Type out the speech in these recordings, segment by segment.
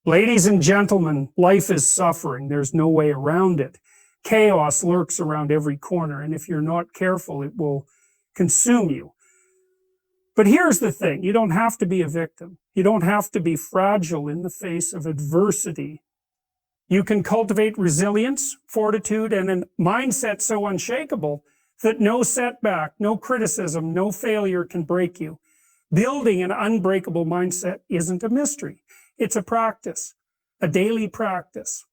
Ladies and gentlemen, life is suffering. There's no way around it. Chaos lurks around every corner, and if you're not careful, it will consume you. But here's the thing. You don't have to be a victim. You don't have to be fragile in the face of adversity. You can cultivate resilience, fortitude, and a mindset so unshakable that no setback, no criticism, no failure can break you. Building an unbreakable mindset isn't a mystery. It's a practice, a daily practice.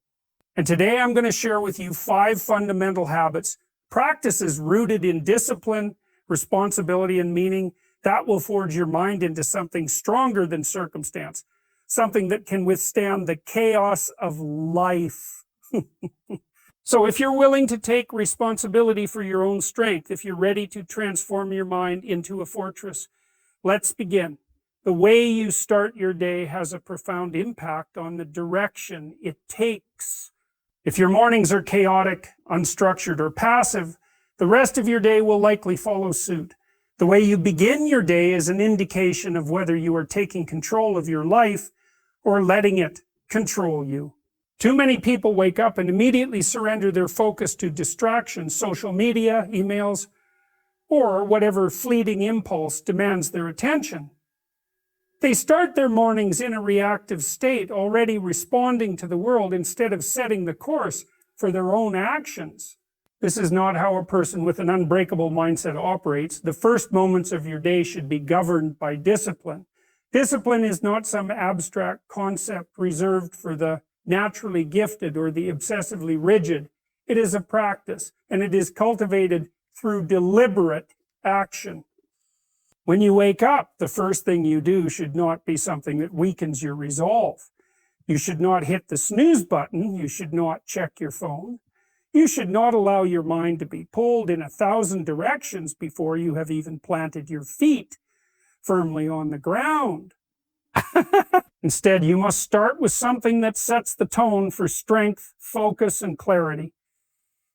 And today I'm going to share with you 5 fundamental habits, practices rooted in discipline, responsibility, and meaning that will forge your mind into something stronger than circumstance, something that can withstand the chaos of life. So if you're willing to take responsibility for your own strength, if you're ready to transform your mind into a fortress, let's begin. The way you start your day has a profound impact on the direction it takes. If your mornings are chaotic, unstructured, or passive, the rest of your day will likely follow suit. The way you begin your day is an indication of whether you are taking control of your life or letting it control you. Too many people wake up and immediately surrender their focus to distractions, social media, emails, or whatever fleeting impulse demands their attention. They start their mornings in a reactive state, already responding to the world instead of setting the course for their own actions. This is not how a person with an unbreakable mindset operates. The first moments of your day should be governed by discipline. Discipline is not some abstract concept reserved for the naturally gifted or the obsessively rigid. It is a practice, and it is cultivated through deliberate action. When you wake up, the first thing you do should not be something that weakens your resolve. You should not hit the snooze button. You should not check your phone. You should not allow your mind to be pulled in 1,000 directions before you have even planted your feet firmly on the ground. Instead, you must start with something that sets the tone for strength, focus, and clarity.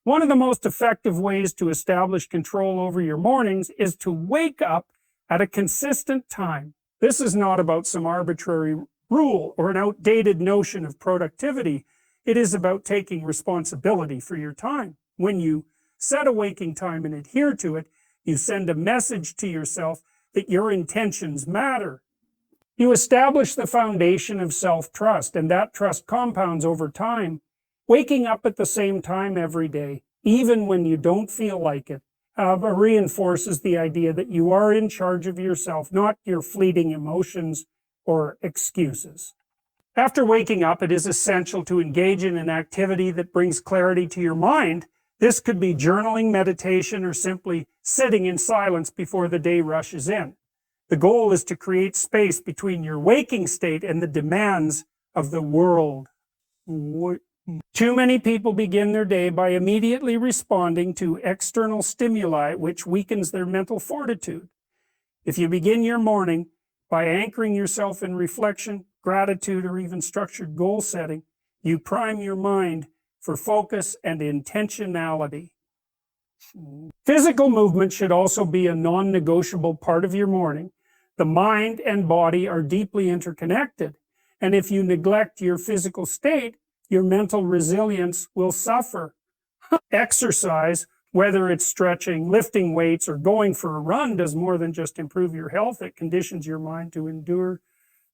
One of the most effective ways to establish control over your mornings is to wake up at a consistent time. This is not about some arbitrary rule or an outdated notion of productivity. It is about taking responsibility for your time. When you set a waking time and adhere to it, you send a message to yourself that your intentions matter. You establish the foundation of self-trust, and that trust compounds over time. Waking up at the same time every day, even when you don't feel like it, reinforces the idea that you are in charge of yourself, not your fleeting emotions or excuses. After waking up, it is essential to engage in an activity that brings clarity to your mind. This could be journaling, meditation, or simply sitting in silence before the day rushes in. The goal is to create space between your waking state and the demands of the world. Too many people begin their day by immediately responding to external stimuli, which weakens their mental fortitude. If you begin your morning by anchoring yourself in reflection, gratitude, or even structured goal setting, you prime your mind for focus and intentionality. Physical movement should also be a non-negotiable part of your morning. The mind and body are deeply interconnected, and if you neglect your physical state, your mental resilience will suffer. Exercise, whether it's stretching, lifting weights, or going for a run, does more than just improve your health. It conditions your mind to endure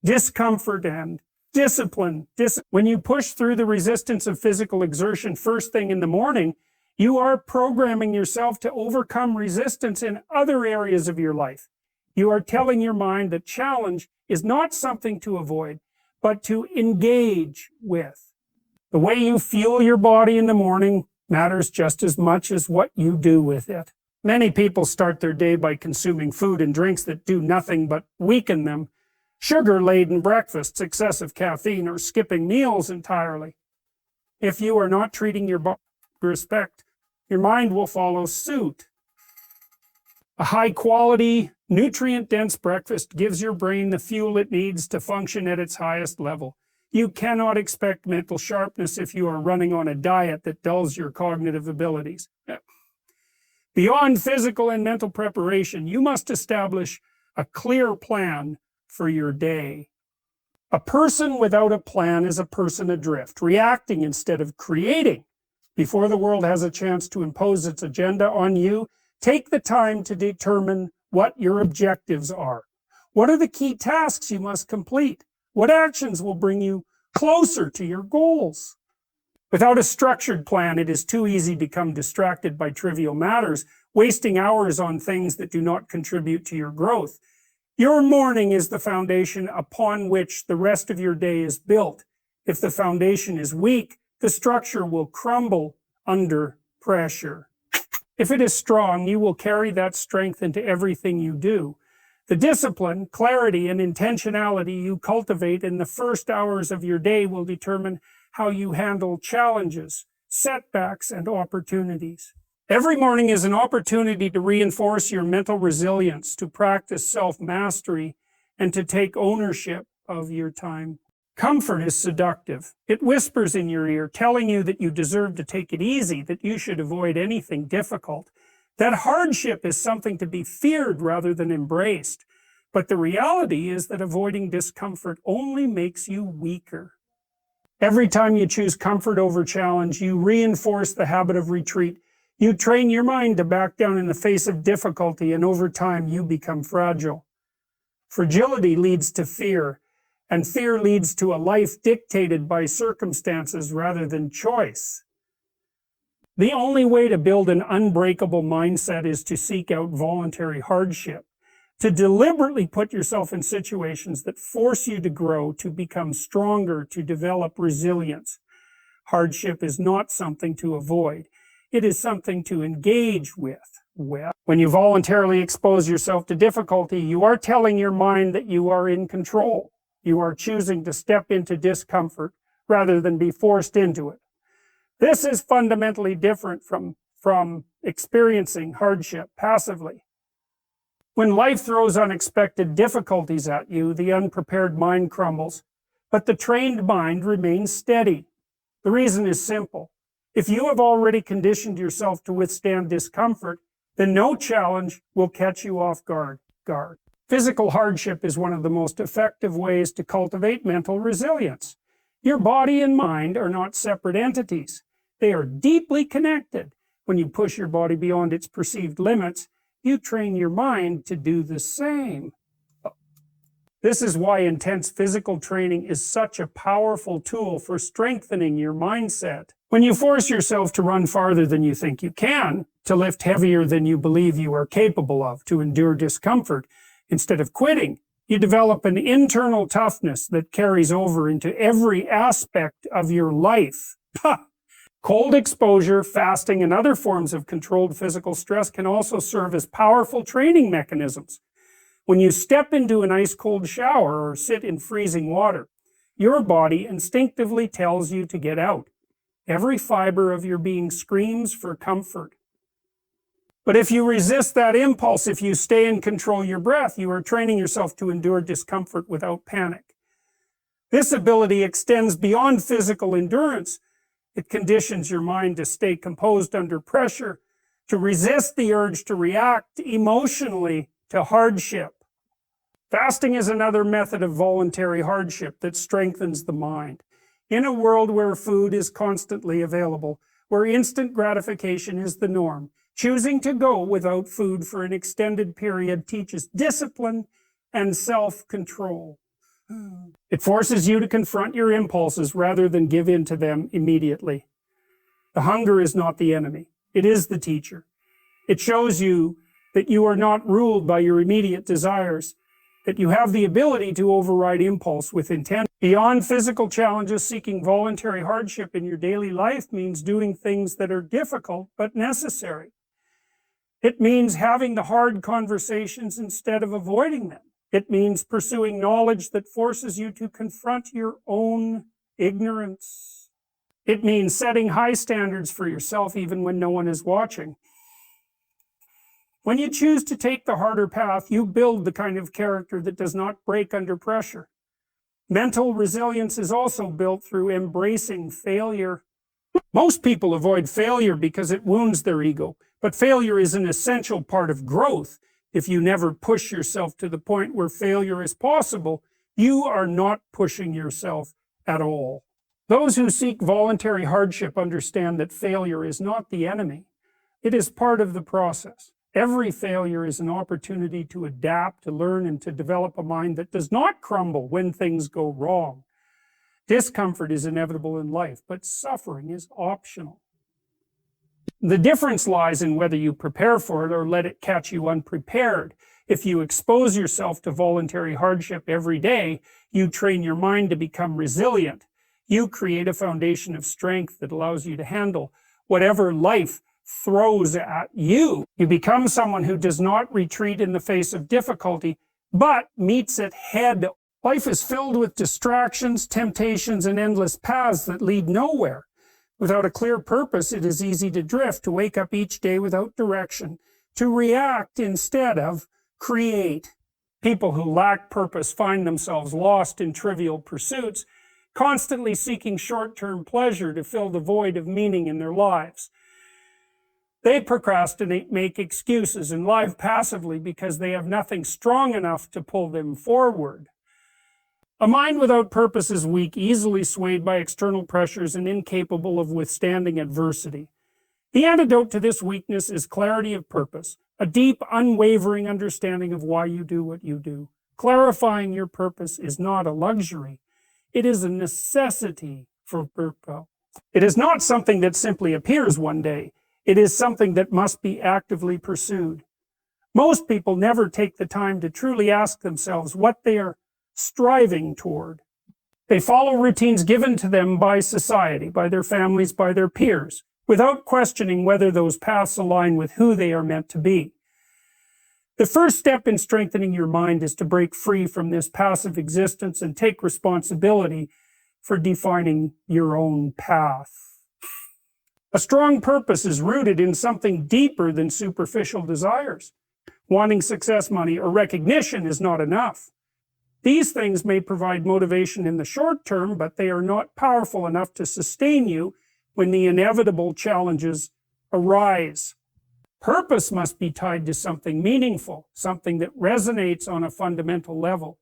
discomfort and discipline. When you push through the resistance of physical exertion first thing in the morning, you are programming yourself to overcome resistance in other areas of your life. You are telling your mind that challenge is not something to avoid, but to engage with. The way you fuel your body in the morning matters just as much as what you do with it. Many people start their day by consuming food and drinks that do nothing but weaken them. Sugar-laden breakfasts, excessive caffeine, or skipping meals entirely. If you are not treating your body with respect, your mind will follow suit. A high-quality, nutrient-dense breakfast gives your brain the fuel it needs to function at its highest level. You cannot expect mental sharpness if you are running on a diet that dulls your cognitive abilities. Beyond physical and mental preparation, you must establish a clear plan for your day. A person without a plan is a person adrift, reacting instead of creating. Before the world has a chance to impose its agenda on you, take the time to determine what your objectives are. What are the key tasks you must complete? What actions will bring you closer to your goals? Without a structured plan, it is too easy to become distracted by trivial matters, wasting hours on things that do not contribute to your growth. Your morning is the foundation upon which the rest of your day is built. If the foundation is weak, the structure will crumble under pressure. If it is strong, you will carry that strength into everything you do. The discipline, clarity, and intentionality you cultivate in the first hours of your day will determine how you handle challenges, setbacks, and opportunities. Every morning is an opportunity to reinforce your mental resilience, to practice self-mastery, and to take ownership of your time. Comfort is seductive. It whispers in your ear, telling you that you deserve to take it easy, that you should avoid anything difficult. That hardship is something to be feared rather than embraced. But the reality is that avoiding discomfort only makes you weaker. Every time you choose comfort over challenge, you reinforce the habit of retreat. You train your mind to back down in the face of difficulty, and over time you become fragile. Fragility leads to fear, and fear leads to a life dictated by circumstances rather than choice. The only way to build an unbreakable mindset is to seek out voluntary hardship, to deliberately put yourself in situations that force you to grow, to become stronger, to develop resilience. Hardship is not something to avoid. It is something to engage with. When you voluntarily expose yourself to difficulty, you are telling your mind that you are in control. You are choosing to step into discomfort rather than be forced into it. This is fundamentally different from experiencing hardship passively. When life throws unexpected difficulties at you, the unprepared mind crumbles, but the trained mind remains steady. The reason is simple. If you have already conditioned yourself to withstand discomfort, then no challenge will catch you off guard. Physical hardship is one of the most effective ways to cultivate mental resilience. Your body and mind are not separate entities. They are deeply connected. When you push your body beyond its perceived limits, you train your mind to do the same. This is why intense physical training is such a powerful tool for strengthening your mindset. When you force yourself to run farther than you think you can, to lift heavier than you believe you are capable of, to endure discomfort, instead of quitting, you develop an internal toughness that carries over into every aspect of your life. Cold exposure, fasting, and other forms of controlled physical stress can also serve as powerful training mechanisms. When you step into an ice-cold shower or sit in freezing water, your body instinctively tells you to get out. Every fiber of your being screams for comfort. But if you resist that impulse, if you stay and control your breath, you are training yourself to endure discomfort without panic. This ability extends beyond physical endurance. It conditions your mind to stay composed under pressure, to resist the urge to react emotionally to hardship. Fasting is another method of voluntary hardship that strengthens the mind. In a world where food is constantly available, where instant gratification is the norm, choosing to go without food for an extended period teaches discipline and self-control. It forces you to confront your impulses rather than give in to them immediately. The hunger is not the enemy. It is the teacher. It shows you that you are not ruled by your immediate desires, that you have the ability to override impulse with intent. Beyond physical challenges, seeking voluntary hardship in your daily life means doing things that are difficult but necessary. It means having the hard conversations instead of avoiding them. It means pursuing knowledge that forces you to confront your own ignorance. It means setting high standards for yourself even when no one is watching. When you choose to take the harder path, you build the kind of character that does not break under pressure. Mental resilience is also built through embracing failure. Most people avoid failure because it wounds their ego, but failure is an essential part of growth. If you never push yourself to the point where failure is possible, you are not pushing yourself at all. Those who seek voluntary hardship understand that failure is not the enemy. It is part of the process. Every failure is an opportunity to adapt, to learn, and to develop a mind that does not crumble when things go wrong. Discomfort is inevitable in life, but suffering is optional. The difference lies in whether you prepare for it or let it catch you unprepared. If you expose yourself to voluntary hardship every day, you train your mind to become resilient. You create a foundation of strength that allows you to handle whatever life throws at you. You become someone who does not retreat in the face of difficulty, but meets it head. Life is filled with distractions, temptations, and endless paths that lead nowhere. Without a clear purpose, it is easy to drift, to wake up each day without direction, to react instead of create. People who lack purpose find themselves lost in trivial pursuits, constantly seeking short-term pleasure to fill the void of meaning in their lives. They procrastinate, make excuses, and live passively because they have nothing strong enough to pull them forward. A mind without purpose is weak, easily swayed by external pressures, and incapable of withstanding adversity. The antidote to this weakness is clarity of purpose, a deep, unwavering understanding of why you do what you do. Clarifying your purpose is not a luxury. It is a necessity for purpose. It is not something that simply appears one day. It is something that must be actively pursued. Most people never take the time to truly ask themselves what they are striving toward. They follow routines given to them by society, by their families, by their peers, without questioning whether those paths align with who they are meant to be. The first step in strengthening your mind is to break free from this passive existence and take responsibility for defining your own path. A strong purpose is rooted in something deeper than superficial desires. Wanting success, money, or recognition is not enough. These things may provide motivation in the short term, but they are not powerful enough to sustain you when the inevitable challenges arise. Purpose must be tied to something meaningful, something that resonates on a fundamental level.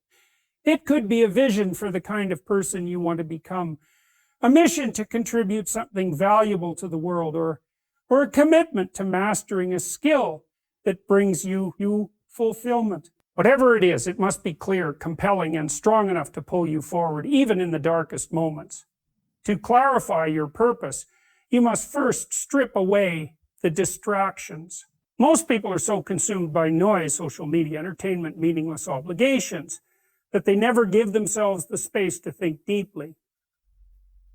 It could be a vision for the kind of person you want to become, a mission to contribute something valuable to the world, or a commitment to mastering a skill that brings you fulfillment. Whatever it is, it must be clear, compelling, and strong enough to pull you forward, even in the darkest moments. To clarify your purpose, you must first strip away the distractions. Most people are so consumed by noise, social media, entertainment, meaningless obligations, that they never give themselves the space to think deeply.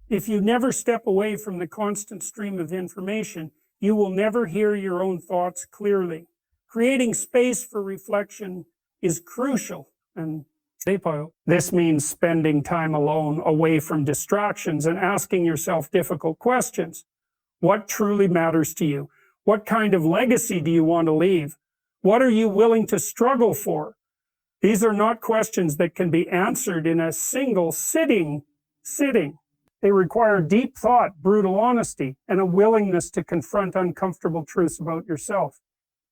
If you never step away from the constant stream of information, you will never hear your own thoughts clearly. Creating space for reflection is crucial. And this means spending time alone, away from distractions, and asking yourself difficult questions. What truly matters to you? What kind of legacy do you want to leave? What are you willing to struggle for? These are not questions that can be answered in a single sitting. They require deep thought, brutal honesty, and a willingness to confront uncomfortable truths about yourself.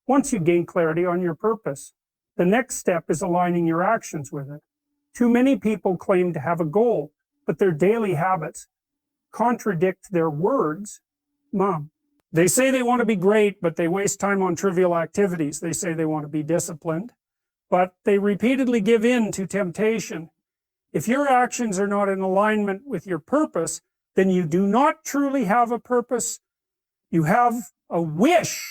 Once you gain clarity on your purpose, the next step is aligning your actions with it. Too many people claim to have a goal, but their daily habits contradict their words. They say they want to be great, but they waste time on trivial activities. They say they want to be disciplined, but they repeatedly give in to temptation. If your actions are not in alignment with your purpose, then you do not truly have a purpose. You have a wish.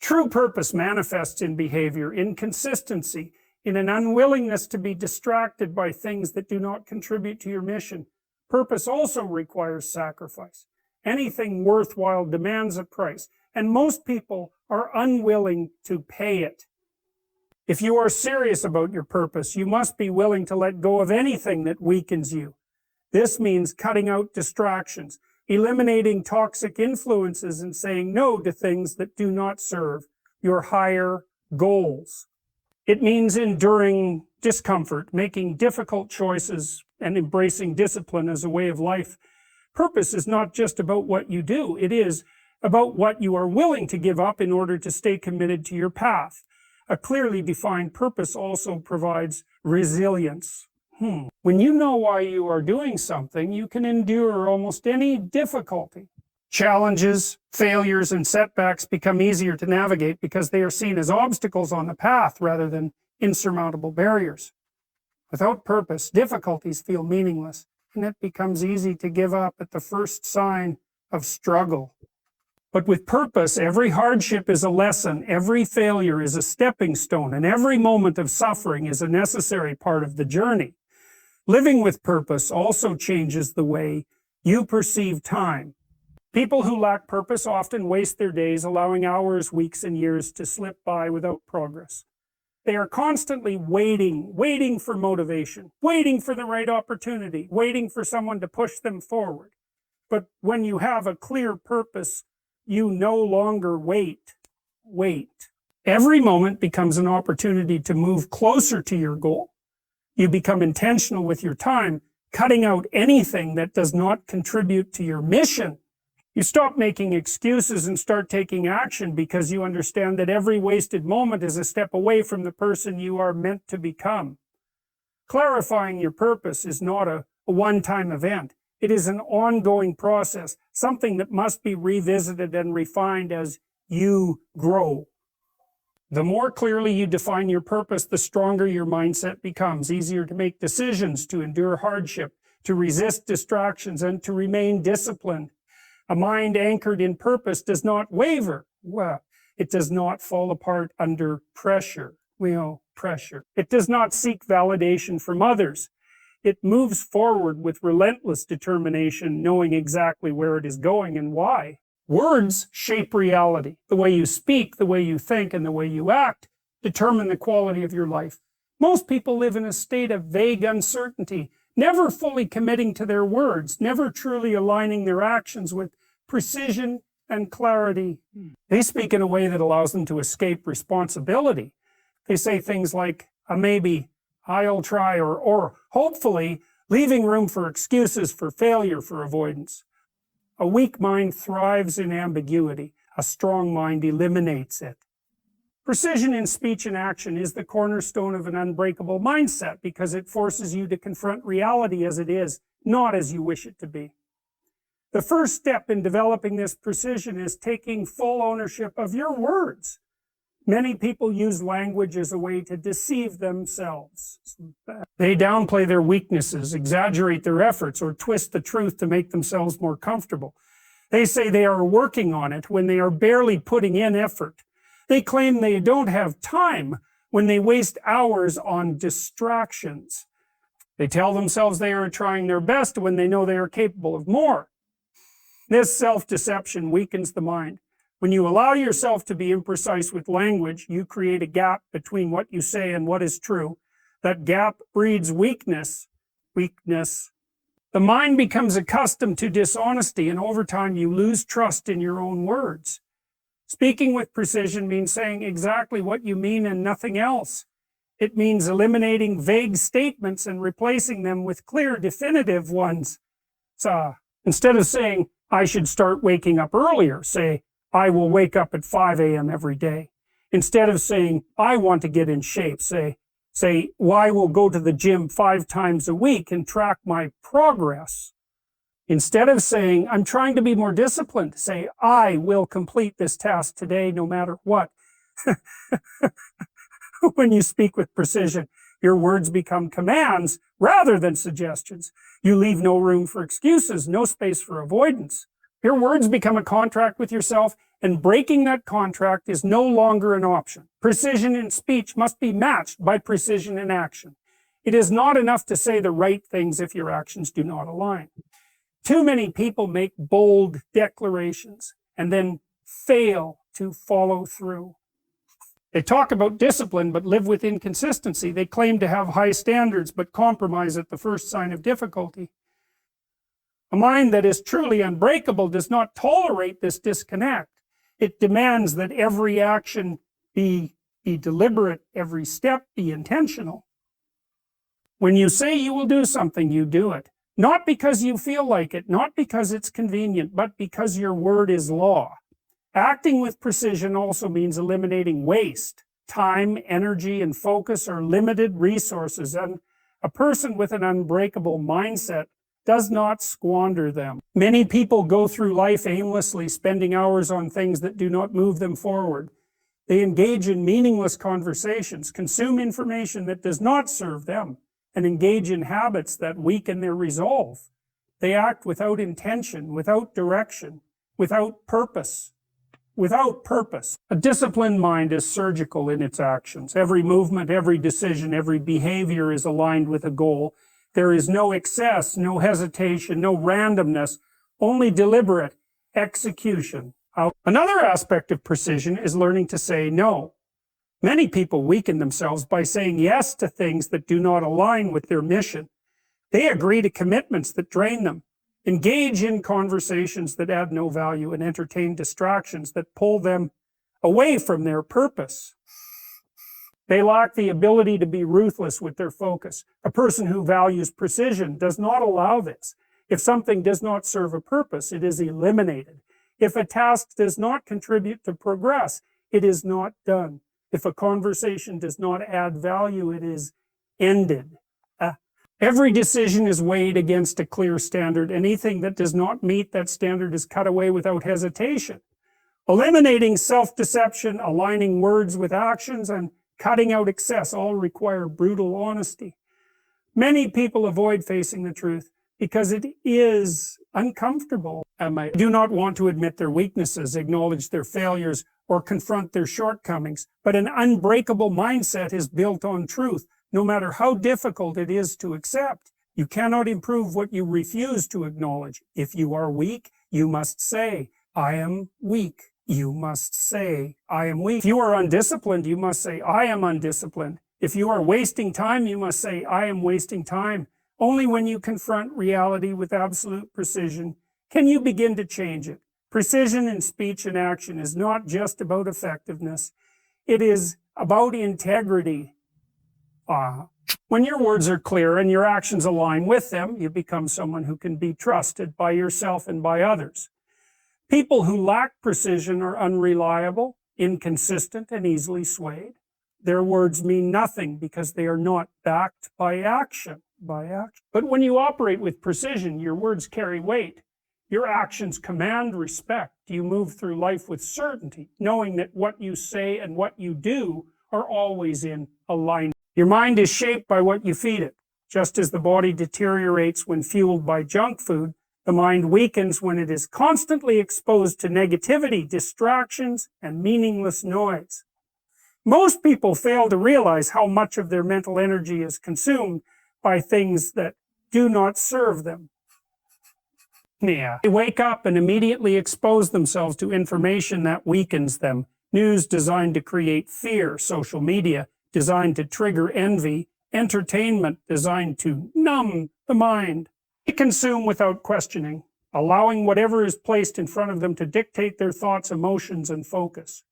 True purpose manifests in behavior, in consistency, in an unwillingness to be distracted by things that do not contribute to your mission. Purpose also requires sacrifice. Anything worthwhile demands a price, and most people are unwilling to pay it. If you are serious about your purpose, you must be willing to let go of anything that weakens you. This means cutting out distractions, eliminating toxic influences, and saying no to things that do not serve your higher goals. It means enduring discomfort, making difficult choices, and embracing discipline as a way of life. Purpose is not just about what you do. It is about what you are willing to give up in order to stay committed to your path. A clearly defined purpose also provides resilience. When you know why you are doing something, you can endure almost any difficulty. Challenges, failures, and setbacks become easier to navigate because they are seen as obstacles on the path rather than insurmountable barriers. Without purpose, difficulties feel meaningless, and it becomes easy to give up at the first sign of struggle. But with purpose, every hardship is a lesson, every failure is a stepping stone, and every moment of suffering is a necessary part of the journey. Living with purpose also changes the way you perceive time. People who lack purpose often waste their days allowing hours, weeks, and years to slip by without progress. They are constantly waiting for motivation, waiting for the right opportunity, waiting for someone to push them forward. But when you have a clear purpose, you no longer wait. Every moment becomes an opportunity to move closer to your goal. You become intentional with your time, cutting out anything that does not contribute to your mission. You stop making excuses and start taking action because you understand that every wasted moment is a step away from the person you are meant to become. Clarifying your purpose is not a one-time event. It is an ongoing process, something that must be revisited and refined as you grow. The more clearly you define your purpose, the stronger your mindset becomes, easier to make decisions, to endure hardship, to resist distractions, and to remain disciplined. A mind anchored in purpose does not waver. Well, it does not fall apart under pressure. Pressure. It does not seek validation from others. It moves forward with relentless determination, knowing exactly where it is going and why. Words shape reality. The way you speak, the way you think, and the way you act determine the quality of your life. Most people live in a state of vague uncertainty, never fully committing to their words, never truly aligning their actions with precision and clarity. They speak in a way that allows them to escape responsibility. They say things like, maybe, I'll try, or hopefully, leaving room for excuses, for failure, for avoidance. A weak mind thrives in ambiguity. A strong mind eliminates it. Precision in speech and action is the cornerstone of an unbreakable mindset because it forces you to confront reality as it is, not as you wish it to be. The first step in developing this precision is taking full ownership of your words. Many people use language as a way to deceive themselves. They downplay their weaknesses, exaggerate their efforts, or twist the truth to make themselves more comfortable. They say they are working on it when they are barely putting in effort. They claim they don't have time when they waste hours on distractions. They tell themselves they are trying their best when they know they are capable of more. This self-deception weakens the mind. When you allow yourself to be imprecise with language, you create a gap between what you say and what is true. That gap breeds weakness. The mind becomes accustomed to dishonesty, and over time you lose trust in your own words. Speaking with precision means saying exactly what you mean and nothing else. It means eliminating vague statements and replacing them with clear, definitive ones. Instead of saying, I should start waking up earlier, say, I will wake up at 5 a.m. every day. Instead of saying, I want to get in shape, say, well, I will go to the gym 5 times a week and track my progress. Instead of saying, I'm trying to be more disciplined, say, I will complete this task today no matter what. When you speak with precision, your words become commands rather than suggestions. You leave no room for excuses, no space for avoidance. Your words become a contract with yourself, and breaking that contract is no longer an option. Precision in speech must be matched by precision in action. It is not enough to say the right things if your actions do not align. Too many people make bold declarations and then fail to follow through. They talk about discipline but live with inconsistency. They claim to have high standards but compromise at the first sign of difficulty. A mind that is truly unbreakable does not tolerate this disconnect. It demands that every action be deliberate, every step be intentional. When you say you will do something, you do it. Not because you feel like it, not because it's convenient, but because your word is law. Acting with precision also means eliminating waste. time, energy, and focus are limited resources, and a person with an unbreakable mindset does not squander them. Many people go through life aimlessly, spending hours on things that do not move them forward. They engage in meaningless conversations, consume information that does not serve them, and engage in habits that weaken their resolve. They act without intention, without direction, without purpose. A disciplined mind is surgical in its actions. Every movement, every decision, every behavior is aligned with a goal. There is no excess, no hesitation, no randomness, only deliberate execution. Another aspect of precision is learning to say no. Many people weaken themselves by saying yes to things that do not align with their mission. They agree to commitments that drain them, engage in conversations that add no value, and entertain distractions that pull them away from their purpose. They lack the ability to be ruthless with their focus. A person who values precision does not allow this. If something does not serve a purpose, it is eliminated. If a task does not contribute to progress, it is not done. If a conversation does not add value, it is ended. Every decision is weighed against a clear standard. Anything that does not meet that standard is cut away without hesitation. Eliminating self-deception, aligning words with actions, and cutting out excess all require brutal honesty. Many people avoid facing the truth because it is uncomfortable. They do not want to admit their weaknesses, acknowledge their failures, or confront their shortcomings. But an unbreakable mindset is built on truth, no matter how difficult it is to accept. You cannot improve what you refuse to acknowledge. If you are weak, you must say, I am weak. You must say, I am weak. If you are undisciplined, you must say, I am undisciplined. If you are wasting time, you must say, I am wasting time. Only when you confront reality with absolute precision can you begin to change it. Precision in speech and action is not just about effectiveness. It is about integrity. When your words are clear and your actions align with them, you become someone who can be trusted by yourself and by others. People who lack precision are unreliable, inconsistent, and easily swayed. Their words mean nothing because they are not backed by action. But when you operate with precision, your words carry weight. Your actions command respect. You move through life with certainty, knowing that what you say and what you do are always in alignment. Your mind is shaped by what you feed it. Just as the body deteriorates when fueled by junk food, the mind weakens when it is constantly exposed to negativity, distractions, and meaningless noise. Most people fail to realize how much of their mental energy is consumed by things that do not serve them. They wake up and immediately expose themselves to information that weakens them. News designed to create fear, social media designed to trigger envy, entertainment designed to numb the mind. They consume without questioning, allowing whatever is placed in front of them to dictate their thoughts, emotions, and focus.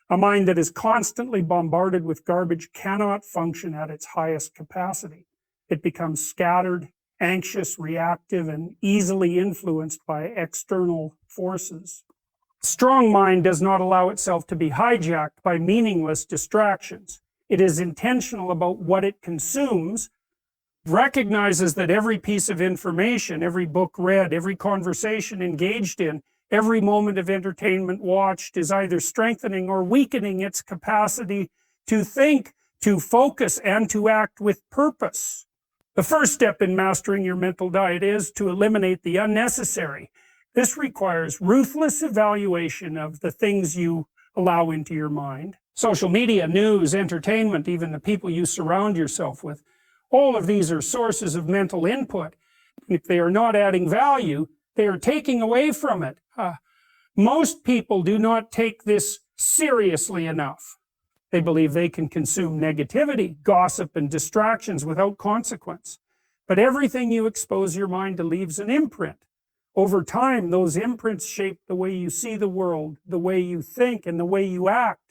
A mind that is constantly bombarded with garbage cannot function at its highest capacity. It becomes scattered, anxious, reactive, and easily influenced by external forces. A strong mind does not allow itself to be hijacked by meaningless distractions. It is intentional about what it consumes, recognizes that every piece of information, every book read, every conversation engaged in, every moment of entertainment watched is either strengthening or weakening its capacity to think, to focus, and to act with purpose. The first step in mastering your mental diet is to eliminate the unnecessary. This requires ruthless evaluation of the things you allow into your mind. Social media, news, entertainment, even the people you surround yourself with. All of these are sources of mental input. If they are not adding value, they are taking away from it. Most people do not take this seriously enough. They believe they can consume negativity, gossip, and distractions without consequence. But everything you expose your mind to leaves an imprint. Over time, those imprints shape the way you see the world, the way you think, and the way you act.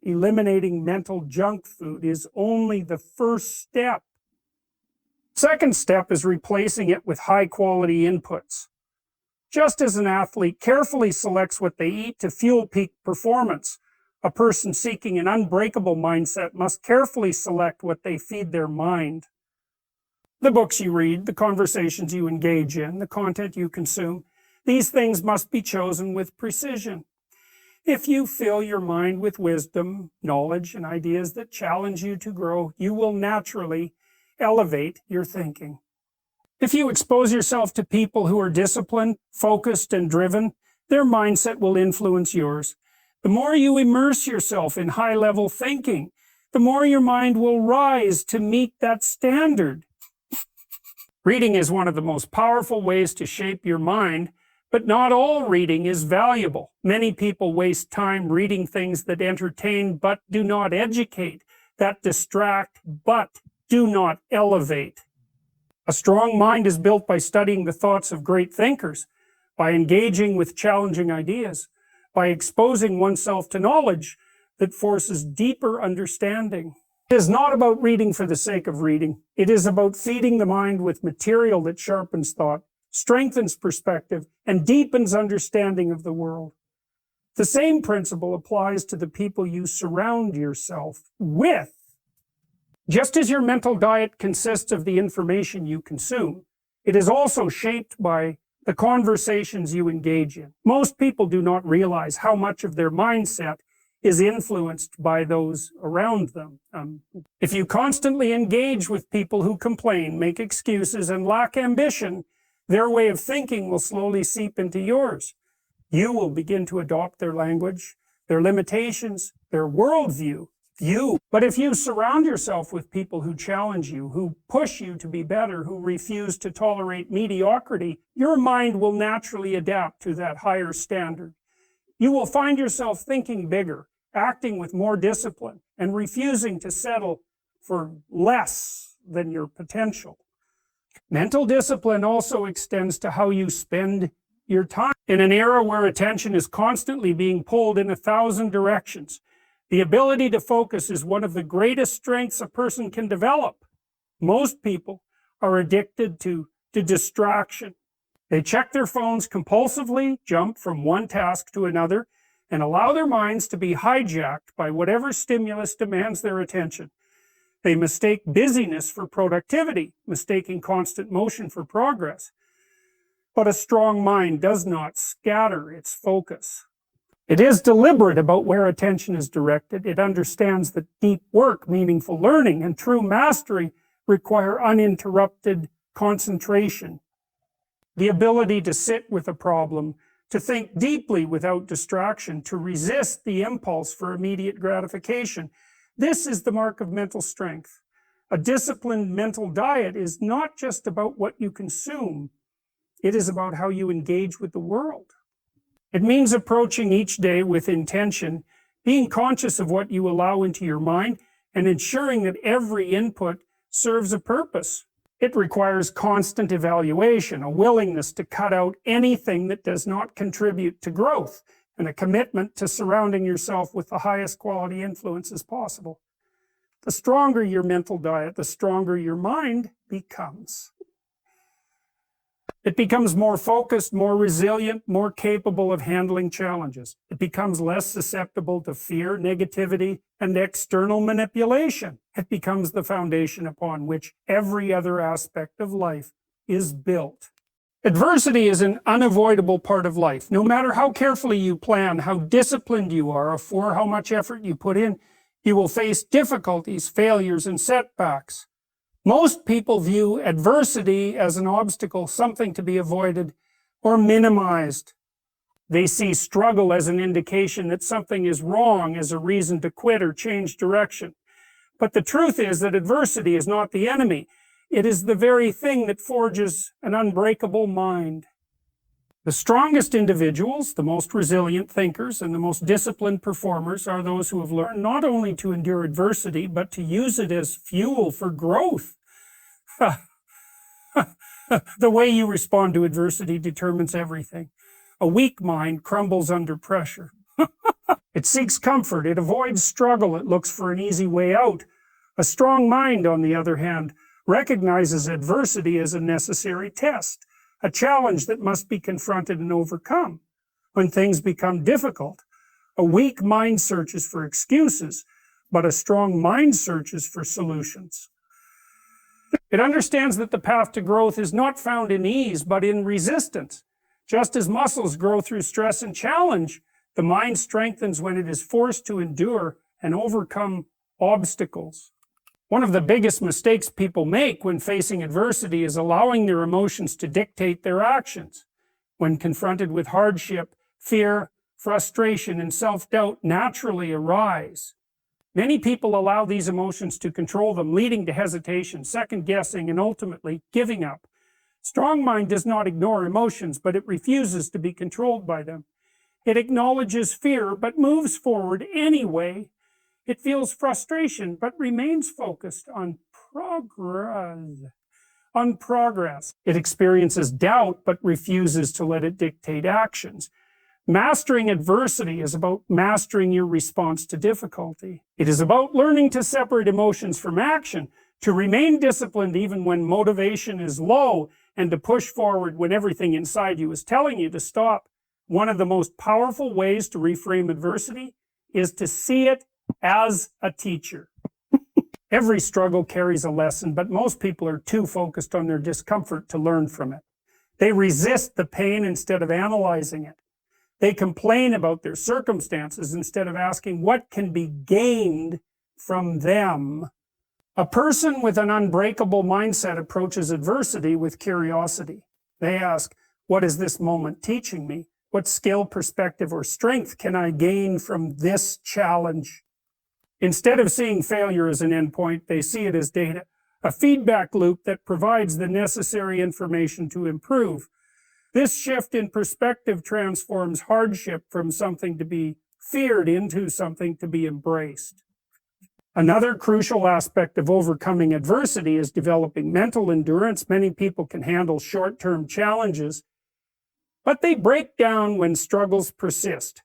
Eliminating mental junk food is only the first step. Second step is replacing it with high-quality inputs. Just as an athlete carefully selects what they eat to fuel peak performance, A person seeking an unbreakable mindset must carefully select what they feed their mind. The books you read, the conversations you engage in, the content you consume, these things must be chosen with precision. If you fill your mind with wisdom, knowledge, and ideas that challenge you to grow, you will naturally elevate your thinking. If you expose yourself to people who are disciplined, focused, and driven, their mindset will influence yours. The more you immerse yourself in high-level thinking, the more your mind will rise to meet that standard. Reading is one of the most powerful ways to shape your mind, but not all reading is valuable. Many people waste time reading things that entertain but do not educate, that distract but do not elevate. A strong mind is built by studying the thoughts of great thinkers, by engaging with challenging ideas, by exposing oneself to knowledge that forces deeper understanding. It is not about reading for the sake of reading. It is about feeding the mind with material that sharpens thought, strengthens perspective, and deepens understanding of the world. The same principle applies to the people you surround yourself with. Just as your mental diet consists of the information you consume, it is also shaped by the conversations you engage in. Most people do not realize how much of their mindset is influenced by those around them. If you constantly engage with people who complain, make excuses, and lack ambition, their way of thinking will slowly seep into yours. You will begin to adopt their language, their limitations, their worldview. But if you surround yourself with people who challenge you, who push you to be better, who refuse to tolerate mediocrity, your mind will naturally adapt to that higher standard. You will find yourself thinking bigger, acting with more discipline, and refusing to settle for less than your potential. Mental discipline also extends to how you spend your time. In an era where attention is constantly being pulled in 1,000 directions, the ability to focus is one of the greatest strengths a person can develop. Most people are addicted to distraction. They check their phones compulsively, jump from one task to another, and allow their minds to be hijacked by whatever stimulus demands their attention. They mistake busyness for productivity, mistaking constant motion for progress. But a strong mind does not scatter its focus. It is deliberate about where attention is directed. It understands that deep work, meaningful learning, and true mastery require uninterrupted concentration. The ability to sit with a problem, to think deeply without distraction, to resist the impulse for immediate gratification. This is the mark of mental strength. A disciplined mental diet is not just about what you consume. It is about how you engage with the world. It means approaching each day with intention, being conscious of what you allow into your mind, and ensuring that every input serves a purpose. It requires constant evaluation, a willingness to cut out anything that does not contribute to growth, and a commitment to surrounding yourself with the highest quality influences possible. The stronger your mental diet, the stronger your mind becomes. It becomes more focused, more resilient, more capable of handling challenges. It becomes less susceptible to fear, negativity, and external manipulation. It becomes the foundation upon which every other aspect of life is built. Adversity is an unavoidable part of life. No matter how carefully you plan, how disciplined you are, or how much effort you put in, you will face difficulties, failures, and setbacks. Most people view adversity as an obstacle, something to be avoided or minimized. They see struggle as an indication that something is wrong, as a reason to quit or change direction. But the truth is that adversity is not the enemy. It is the very thing that forges an unbreakable mind. The strongest individuals, the most resilient thinkers, and the most disciplined performers are those who have learned not only to endure adversity, but to use it as fuel for growth. The way you respond to adversity determines everything. A weak mind crumbles under pressure. It seeks comfort, it avoids struggle, it looks for an easy way out. A strong mind, on the other hand, recognizes adversity as a necessary test, a challenge that must be confronted and overcome. When things become difficult, A weak mind searches for excuses, but a strong mind searches for solutions. It understands that the path to growth is not found in ease, but in resistance. Just as muscles grow through stress and challenge, the mind strengthens when it is forced to endure and overcome obstacles. One of the biggest mistakes people make when facing adversity is allowing their emotions to dictate their actions. When confronted with hardship, fear, frustration, and self-doubt naturally arise. Many people allow these emotions to control them, leading to hesitation, second-guessing, and ultimately giving up. Strong mind does not ignore emotions, but it refuses to be controlled by them. It acknowledges fear, but moves forward anyway. It feels frustration, but remains focused on progress. It experiences doubt, but refuses to let it dictate actions. Mastering adversity is about mastering your response to difficulty. It is about learning to separate emotions from action, to remain disciplined even when motivation is low, and to push forward when everything inside you is telling you to stop. One of the most powerful ways to reframe adversity is to see it as a teacher. Every struggle carries a lesson, but most people are too focused on their discomfort to learn from it. They resist the pain instead of analyzing it. They complain about their circumstances instead of asking what can be gained from them. A person with an unbreakable mindset approaches adversity with curiosity. They ask, what is this moment teaching me? What skill, perspective, or strength can I gain from this challenge? Instead of seeing failure as an endpoint, they see it as data, a feedback loop that provides the necessary information to improve. This shift in perspective transforms hardship from something to be feared into something to be embraced. Another crucial aspect of overcoming adversity is developing mental endurance. Many people can handle short-term challenges, but they break down when struggles persist.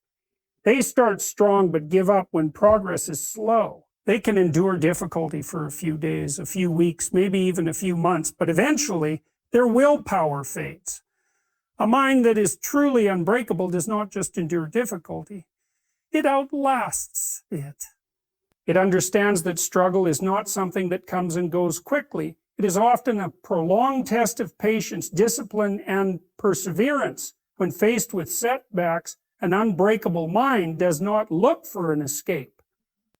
They start strong but give up when progress is slow. They can endure difficulty for a few days, a few weeks, maybe even a few months, but eventually their willpower fades. A mind that is truly unbreakable does not just endure difficulty, it outlasts it. It understands that struggle is not something that comes and goes quickly. It is often a prolonged test of patience, discipline, and perseverance. When faced with setbacks, an unbreakable mind does not look for an escape.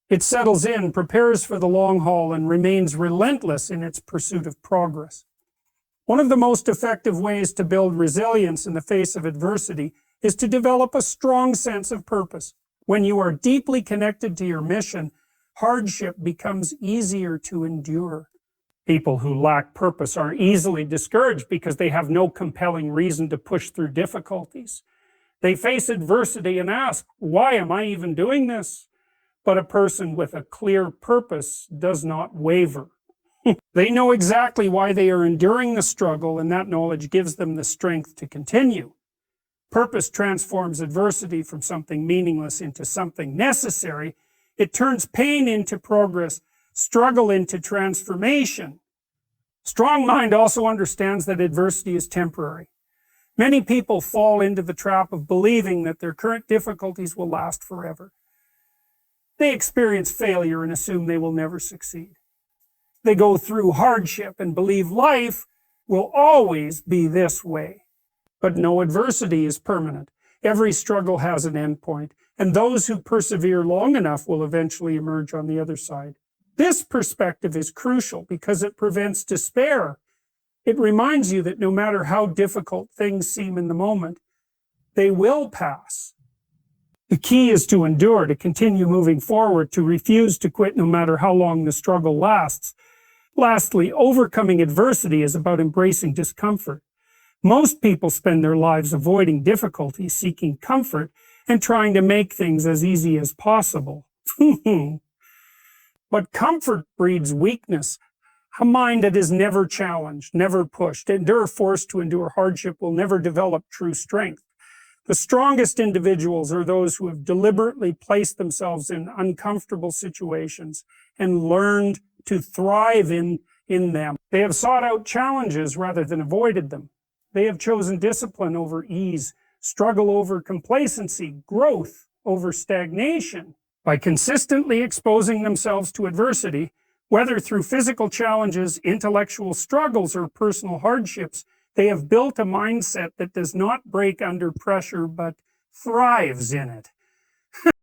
It settles in, prepares for the long haul, and remains relentless in its pursuit of progress. One of the most effective ways to build resilience in the face of adversity is to develop a strong sense of purpose. When you are deeply connected to your mission, hardship becomes easier to endure. People who lack purpose are easily discouraged because they have no compelling reason to push through difficulties. They face adversity and ask, why am I even doing this? But a person with a clear purpose does not waver. They know exactly why they are enduring the struggle, and that knowledge gives them the strength to continue. Purpose transforms adversity from something meaningless into something necessary. It turns pain into progress, struggle into transformation. Strong mind also understands that adversity is temporary. Many people fall into the trap of believing that their current difficulties will last forever. They experience failure and assume they will never succeed. They go through hardship and believe life will always be this way. But no adversity is permanent. Every struggle has an end point, and those who persevere long enough will eventually emerge on the other side. This perspective is crucial because it prevents despair. It reminds you that no matter how difficult things seem in the moment, they will pass. The key is to endure, to continue moving forward, to refuse to quit no matter how long the struggle lasts. Lastly, overcoming adversity is about embracing discomfort. Most people spend their lives avoiding difficulty, seeking comfort, and trying to make things as easy as possible. But comfort breeds weakness. A mind that is never challenged, never pushed, forced to endure hardship will never develop true strength. The strongest individuals are those who have deliberately placed themselves in uncomfortable situations and learned to thrive in them. They have sought out challenges rather than avoided them. They have chosen discipline over ease, struggle over complacency, growth over stagnation. By consistently exposing themselves to adversity, whether through physical challenges, intellectual struggles, or personal hardships, they have built a mindset that does not break under pressure but thrives in it.